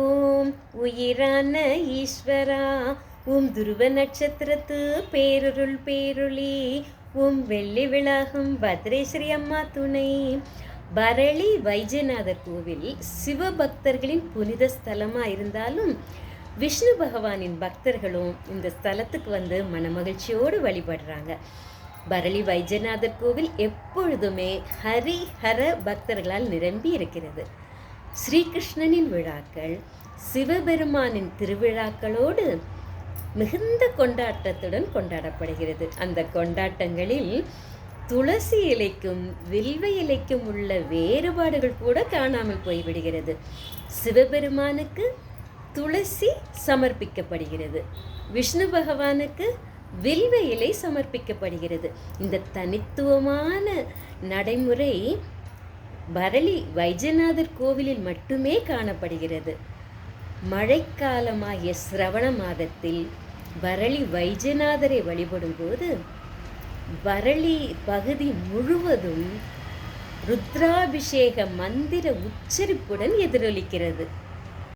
ஓம் உயிரான ஈஸ்வரா, உம் துருவ நட்சத்திரத்து பேருருள் பேருளி, உம் வெள்ளி விளாகும் பத்ரேஸ்வரி அம்மா துணை. பரளி வைத்தியநாதர் கோவில் சிவபக்தர்களின் புனித ஸ்தலமாக இருந்தாலும் விஷ்ணு பகவானின் பக்தர்களும் இந்த ஸ்தலத்துக்கு வந்து மனமகிழ்ச்சியோடு வழிபடுறாங்க. பரளி வைத்தியநாதர் கோவில் எப்பொழுதுமே ஹரிஹர பக்தர்களால் நிரம்பி இருக்கிறது. ஸ்ரீகிருஷ்ணனின் விழாக்கள் சிவபெருமானின் திருவிழாக்களோடு மிகுந்த கொண்டாட்டத்துடன் கொண்டாடப்படுகிறது. அந்த கொண்டாட்டங்களில் துளசி இலைக்கும் வில்வ இலைக்கும் உள்ள வேறுபாடுகள் கூட காணாமல் போய்விடுகிறது. சிவபெருமானுக்கு துளசி சமர்ப்பிக்கப்படுகிறது, விஷ்ணு பகவானுக்கு வில்வ இலை சமர்ப்பிக்கப்படுகிறது. இந்த தனித்துவமான நடைமுறை பரளி வைத்தியநாதர் கோவிலில் மட்டுமே காணப்படுகிறது. மழைக்காலமாகிய சிரவண மாதத்தில் பரளி வைத்தியநாதரை வழிபடும் போது பரளி பகுதி முழுவதும் ருத்ராபிஷேக மந்திர உச்சரிப்புடன் எதிரொலிக்கிறது.